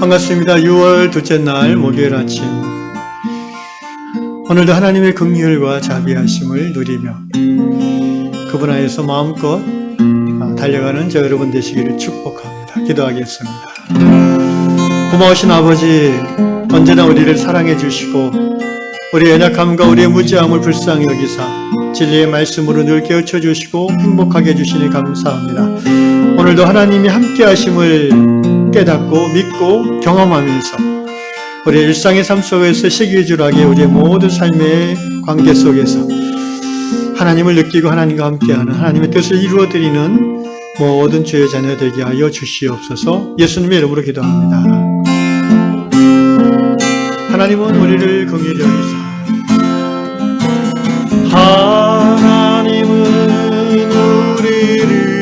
반갑습니다. 6월 둘째 날 목요일 아침, 오늘도 하나님의 긍휼과 자비하심을 누리며 그분 안에서 마음껏 달려가는 저 여러분 되시기를 축복합니다. 기도하겠습니다. 고마우신 아버지, 언제나 우리를 사랑해 주시고 우리의 연약함과 우리의 무지함을 불쌍히 여기사 진리의 말씀으로 늘 깨우쳐 주시고 행복하게 해주시니 감사합니다. 오늘도 하나님이 함께 하심을 깨닫고 믿고 경험하면서 우리의 일상의 삶 속에서 시기주락의 우리의 모든 삶의 관계 속에서 하나님을 느끼고 하나님과 함께하는 하나님의 뜻을 이루어드리는 모든 주의 자녀 되게 하여 주시옵소서. 예수님의 이름으로 기도합니다. 하나님은 우리를 긍휼히 여기사 하나님은 우리를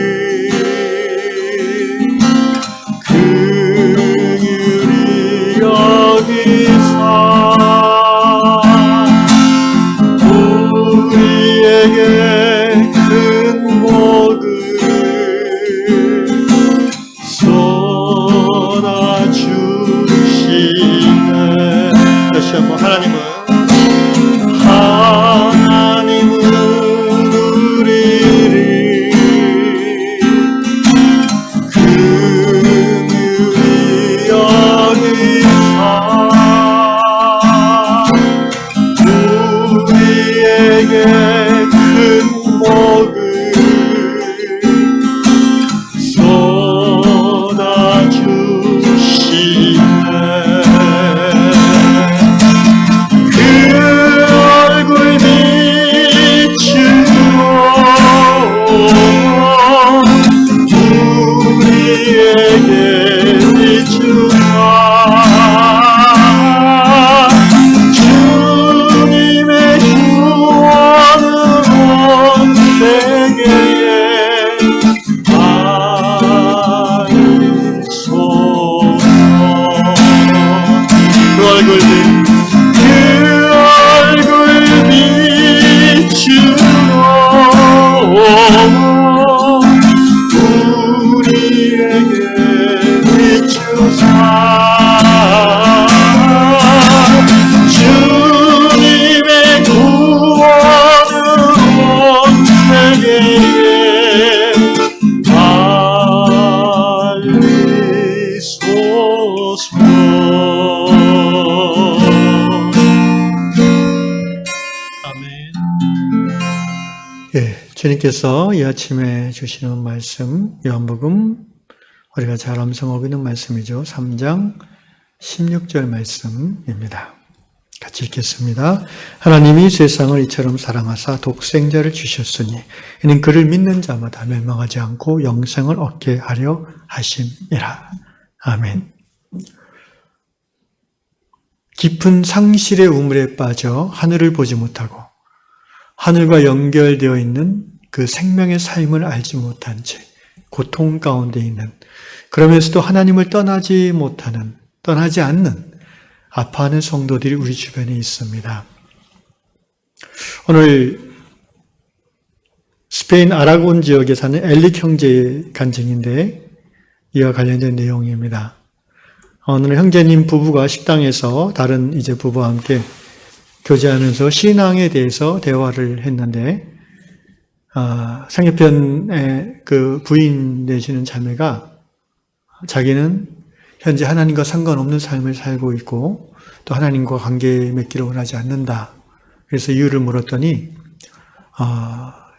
긍휼히 여기사 우리에게 큰 복을 쏟아주시네. 다시 한번 하나님은 우리를 긍휼히 여기사 우리에게 큰 복을 쏟아주시네. 주님께서 이 아침에 주시는 말씀, 요한복음 우리가 잘 암송하고 있는 말씀이죠. 3장 16절 말씀입니다. 같이 읽겠습니다. 하나님이 세상을 이처럼 사랑하사 독생자를 주셨으니 이는 그를 믿는 자마다 멸망하지 않고 영생을 얻게 하려 하심이라. 아멘. 깊은 상실의 우물에 빠져 하늘을 보지 못하고 하늘과 연결되어 있는 그 생명의 삶을 알지 못한 채 고통 가운데 있는, 그러면서도 하나님을 떠나지 못하는, 떠나지 않는 아파하는 성도들이 우리 주변에 있습니다. 오늘 스페인 아라곤 지역에 사는 엘릭 형제의 간증인데 이와 관련된 내용입니다. 오늘 형제님 부부가 식당에서 다른 이제 부부와 함께 교제하면서 신앙에 대해서 대화를 했는데, 상대편의 그 부인 되시는 자매가 자기는 현재 하나님과 상관없는 삶을 살고 있고 또 하나님과 관계 맺기를 원하지 않는다. 그래서 이유를 물었더니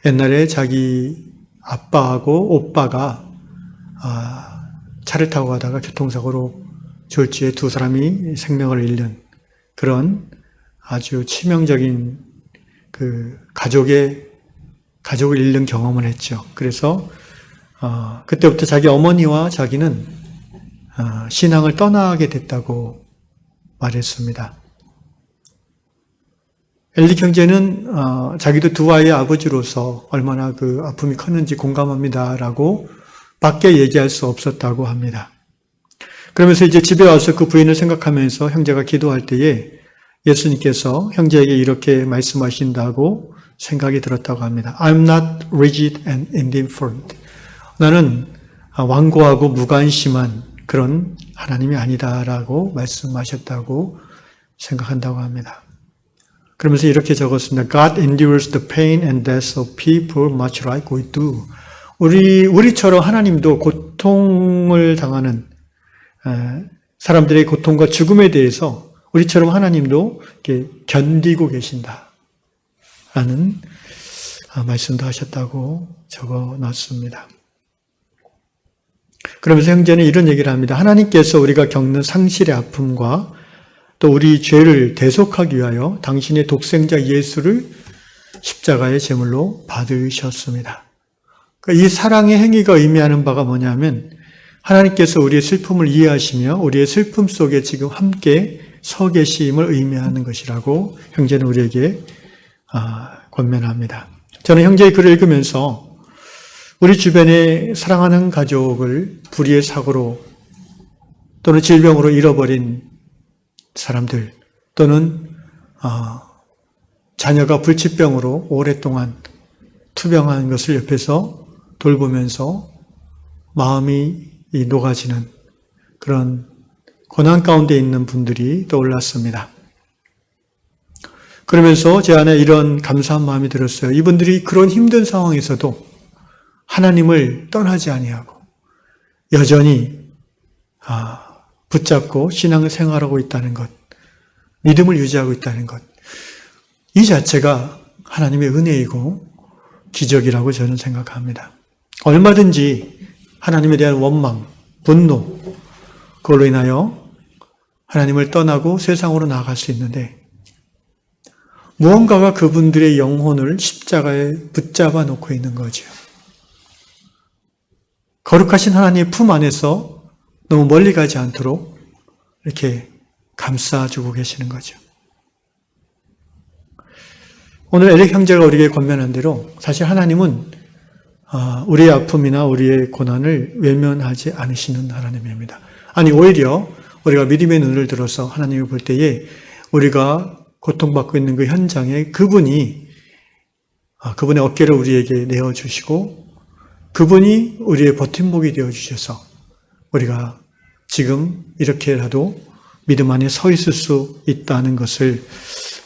옛날에 자기 아빠하고 오빠가 차를 타고 가다가 교통사고로 졸지에 두 사람이 생명을 잃는 그런 아주 치명적인 그 가족을 잃는 경험을 했죠. 그래서 그때부터 자기 어머니와 자기는 신앙을 떠나게 됐다고 말했습니다. 엘릭 형제는 자기도 두 아이의 아버지로서 얼마나 그 아픔이 컸는지 공감합니다라고 밖에 얘기할 수 없었다고 합니다. 그러면서 이제 집에 와서 그 부인을 생각하면서 형제가 기도할 때에 예수님께서 형제에게 이렇게 말씀하신다고 생각이 들었다고 합니다. I'm not rigid and indifferent. 나는 완고하고 무관심한 그런 하나님이 아니다라고 말씀하셨다고 생각한다고 합니다. 그러면서 이렇게 적었습니다. God endures the pain and death of people much like we do. 우리처럼 하나님도 고통을 당하는 사람들의 고통과 죽음에 대해서 우리처럼 하나님도 이렇게 견디고 계신다. 라는 말씀도 하셨다고 적어 놨습니다. 그러면서 형제는 이런 얘기를 합니다. 하나님께서 우리가 겪는 상실의 아픔과 또 우리 죄를 대속하기 위하여 당신의 독생자 예수를 십자가의 제물로 받으셨습니다. 이 사랑의 행위가 의미하는 바가 뭐냐면 하나님께서 우리의 슬픔을 이해하시며 우리의 슬픔 속에 지금 함께 서 계심을 의미하는 것이라고 형제는 우리에게 권면합니다. 저는 형제의 글을 읽으면서 우리 주변에 사랑하는 가족을 불의의 사고로 또는 질병으로 잃어버린 사람들 또는 자녀가 불치병으로 오랫동안 투병한 것을 옆에서 돌보면서 마음이 녹아지는 그런 고난 가운데 있는 분들이 떠올랐습니다. 그러면서 제 안에 이런 감사한 마음이 들었어요. 이분들이 그런 힘든 상황에서도 하나님을 떠나지 아니하고 여전히 붙잡고 신앙을 생활하고 있다는 것, 믿음을 유지하고 있다는 것, 이 자체가 하나님의 은혜이고 기적이라고 저는 생각합니다. 얼마든지 하나님에 대한 원망, 분노, 그걸로 인하여 하나님을 떠나고 세상으로 나아갈 수 있는데 무언가가 그분들의 영혼을 십자가에 붙잡아 놓고 있는 거죠. 거룩하신 하나님의 품 안에서 너무 멀리 가지 않도록 이렇게 감싸주고 계시는 거죠. 오늘 에릭 형제가 우리에게 권면한 대로 사실 하나님은 우리의 아픔이나 우리의 고난을 외면하지 않으시는 하나님입니다. 아니 오히려 우리가 믿음의 눈을 들어서 하나님을 볼 때에 우리가 고통받고 있는 그 현장에 그분의 어깨를 우리에게 내어주시고 그분이 우리의 버팀목이 되어주셔서 우리가 지금 이렇게라도 믿음 안에 서 있을 수 있다는 것을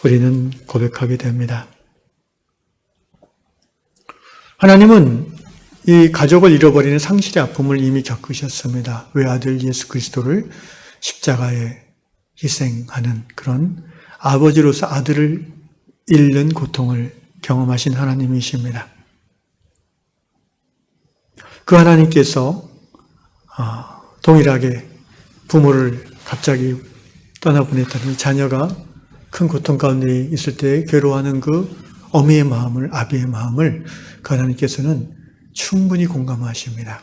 우리는 고백하게 됩니다. 하나님은 이 가족을 잃어버리는 상실의 아픔을 이미 겪으셨습니다. 외아들 예수 그리스도를 십자가에 희생하는 그런 아버지로서 아들을 잃는 고통을 경험하신 하나님이십니다. 그 하나님께서 동일하게 부모를 갑자기 떠나보냈다는 자녀가 큰 고통 가운데 있을 때 괴로워하는 그 어미의 마음을, 아비의 마음을 그 하나님께서는 충분히 공감하십니다.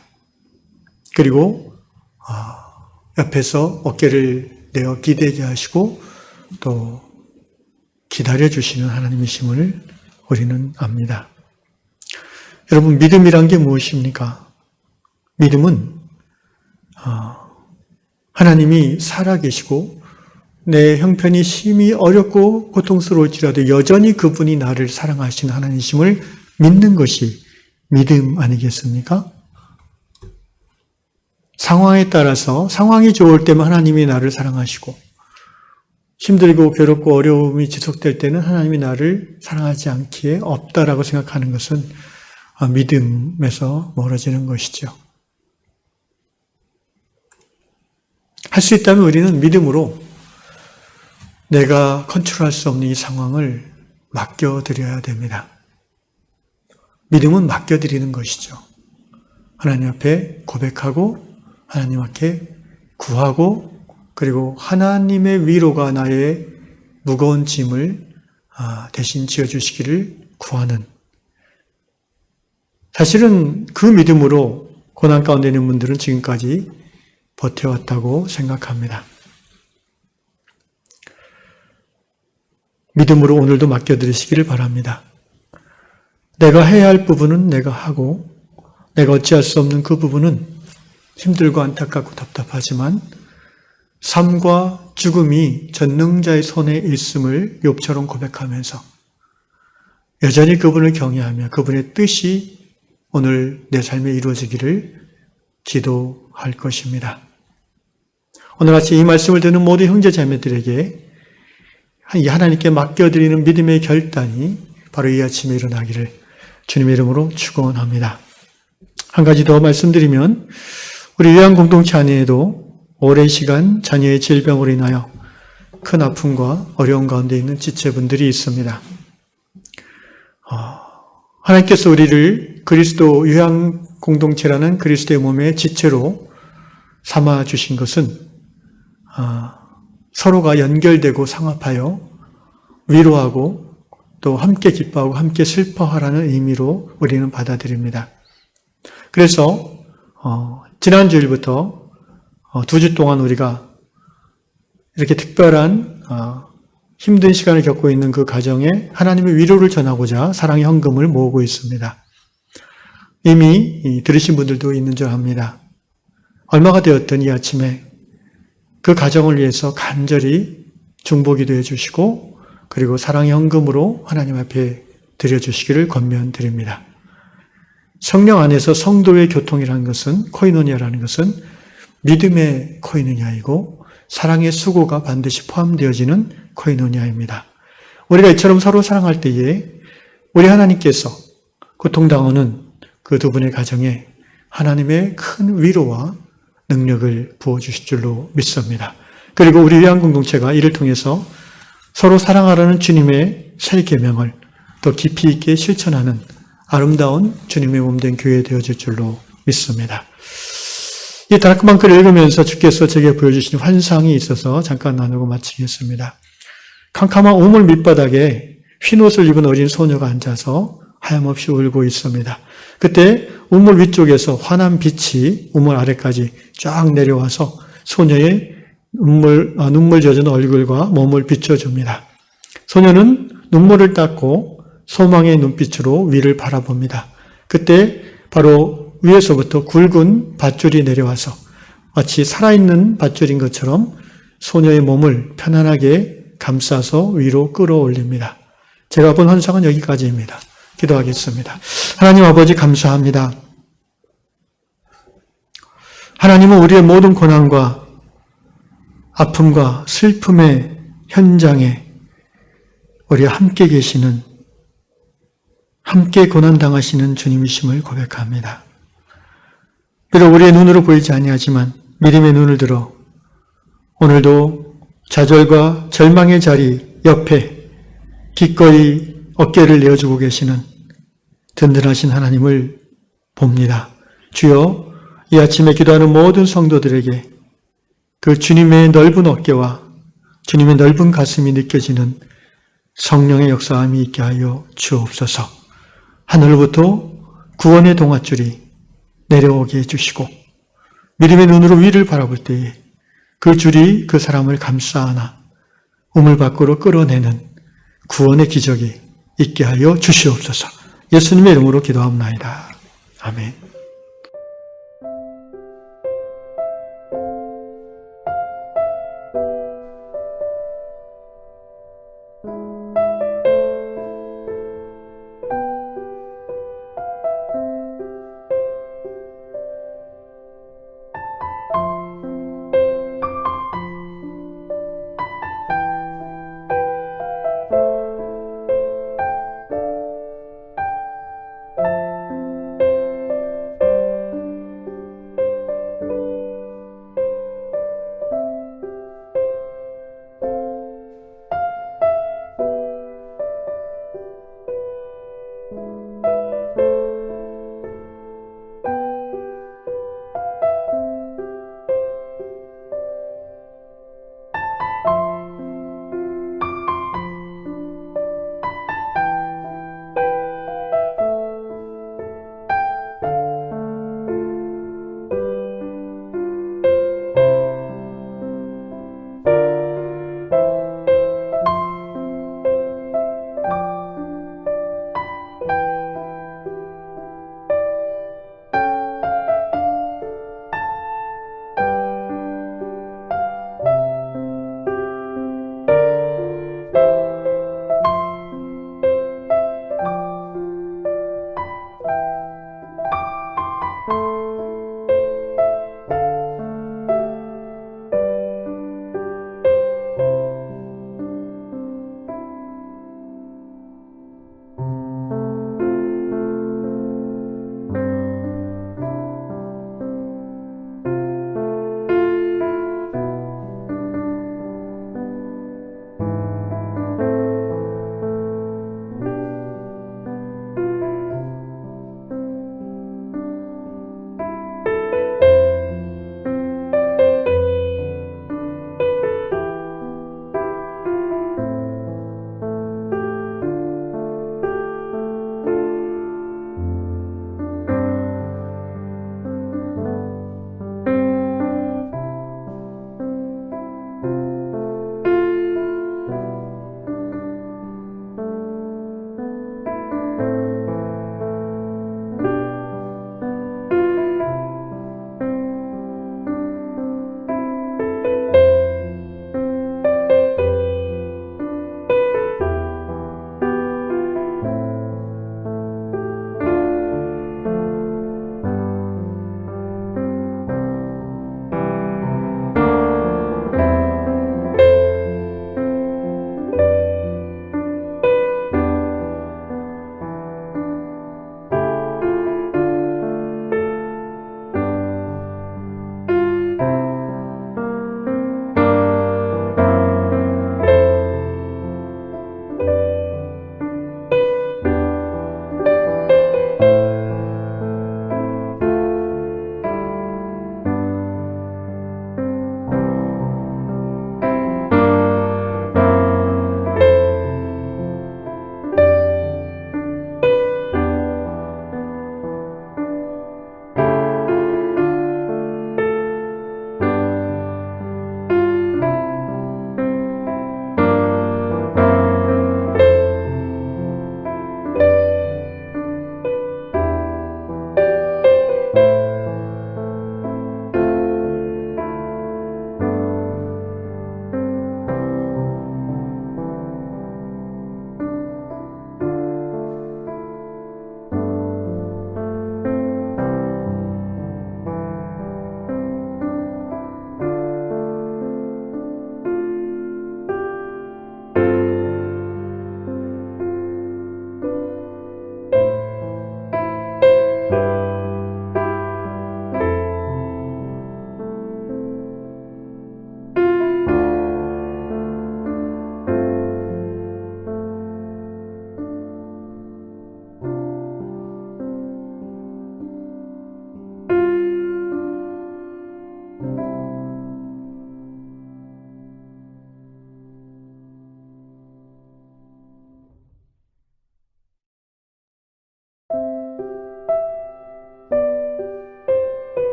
그리고 옆에서 어깨를 내어 기대게 하시고 또 기다려주시는 하나님이심을 우리는 압니다. 여러분, 믿음이란 게 무엇입니까? 믿음은 하나님이 살아계시고 내 형편이 심히 어렵고 고통스러울지라도 여전히 그분이 나를 사랑하시는 하나님이심을 믿는 것이 믿음 아니겠습니까? 상황에 따라서 상황이 좋을 때면 하나님이 나를 사랑하시고 힘들고 괴롭고 어려움이 지속될 때는 하나님이 나를 사랑하지 않기에 없다라고 생각하는 것은 믿음에서 멀어지는 것이죠. 할 수 있다면 우리는 믿음으로 내가 컨트롤할 수 없는 이 상황을 맡겨드려야 됩니다. 믿음은 맡겨드리는 것이죠. 하나님 앞에 고백하고 하나님 앞에 구하고 그리고 하나님의 위로가 나의 무거운 짐을 대신 지어주시기를 구하는, 사실은 그 믿음으로 고난 가운데 있는 분들은 지금까지 버텨왔다고 생각합니다. 믿음으로 오늘도 맡겨드리시기를 바랍니다. 내가 해야 할 부분은 내가 하고 내가 어찌할 수 없는 그 부분은 힘들고 안타깝고 답답하지만 삶과 죽음이 전능자의 손에 있음을 욥처럼 고백하면서 여전히 그분을 경외하며 그분의 뜻이 오늘 내 삶에 이루어지기를 기도할 것입니다. 오늘 아침 이 말씀을 듣는 모든 형제자매들에게 이 하나님께 맡겨드리는 믿음의 결단이 바로 이 아침에 일어나기를 주님의 이름으로 축원합니다. 한 가지 더 말씀드리면 우리 요한 공동체 안에도 오랜 시간 자녀의 질병으로 인하여 큰 아픔과 어려움 가운데 있는 지체분들이 있습니다. 하나님께서 우리를 그리스도 요한 공동체라는 그리스도의 몸의 지체로 삼아 주신 것은 서로가 연결되고 상합하여 위로하고 또 함께 기뻐하고 함께 슬퍼하라는 의미로 우리는 받아들입니다. 그래서 지난 주일부터 2주 동안 우리가 이렇게 특별한 힘든 시간을 겪고 있는 그 가정에 하나님의 위로를 전하고자 사랑의 헌금을 모으고 있습니다. 이미 들으신 분들도 있는 줄 압니다. 얼마가 되었든 이 아침에 그 가정을 위해서 간절히 중보기도해 주시고 그리고 사랑의 헌금으로 하나님 앞에 드려주시기를 권면드립니다. 성령 안에서 성도의 교통이라는 것은 코이노니아라는 것은 믿음의 코이노니아이고 사랑의 수고가 반드시 포함되어지는 코이노니아입니다. 우리가 이처럼 서로 사랑할 때에 우리 하나님께서 고통당하는 그 두 분의 가정에 하나님의 큰 위로와 능력을 부어주실 줄로 믿습니다. 그리고 우리 요한 공동체가 이를 통해서 서로 사랑하라는 주님의 새 계명을 더 깊이 있게 실천하는 아름다운 주님의 몸된 교회 되어질 줄로 믿습니다. 이 다락방 글을 읽으면서 주께서 제게 보여주신 환상이 있어서 잠깐 나누고 마치겠습니다. 캄캄한 우물 밑바닥에 흰 옷을 입은 어린 소녀가 앉아서 하염없이 울고 있습니다. 그때 우물 위쪽에서 환한 빛이 우물 아래까지 쫙 내려와서 소녀의 눈물 젖은 얼굴과 몸을 비춰줍니다. 소녀는 눈물을 닦고 소망의 눈빛으로 위를 바라봅니다. 그때 바로 위에서부터 굵은 밧줄이 내려와서 마치 살아있는 밧줄인 것처럼 소녀의 몸을 편안하게 감싸서 위로 끌어올립니다. 제가 본 환상은 여기까지입니다. 기도하겠습니다. 하나님 아버지 감사합니다. 하나님은 우리의 모든 고난과 아픔과 슬픔의 현장에 우리와 함께 계시는, 함께 고난당하시는 주님이심을 고백합니다. 비록 우리의 눈으로 보이지 아니하지만 믿음의 눈을 들어 오늘도 좌절과 절망의 자리 옆에 기꺼이 어깨를 내어주고 계시는 든든하신 하나님을 봅니다. 주여, 이 아침에 기도하는 모든 성도들에게 그 주님의 넓은 어깨와 주님의 넓은 가슴이 느껴지는 성령의 역사함이 있게 하여 주옵소서. 하늘로부터 구원의 동아줄이 내려오게 해주시고 믿음의 눈으로 위를 바라볼 때에 그 줄이 그 사람을 감싸 우물 밖으로 끌어내는 구원의 기적이 있게 하여 주시옵소서. 예수님의 이름으로 기도합나이다. 아멘.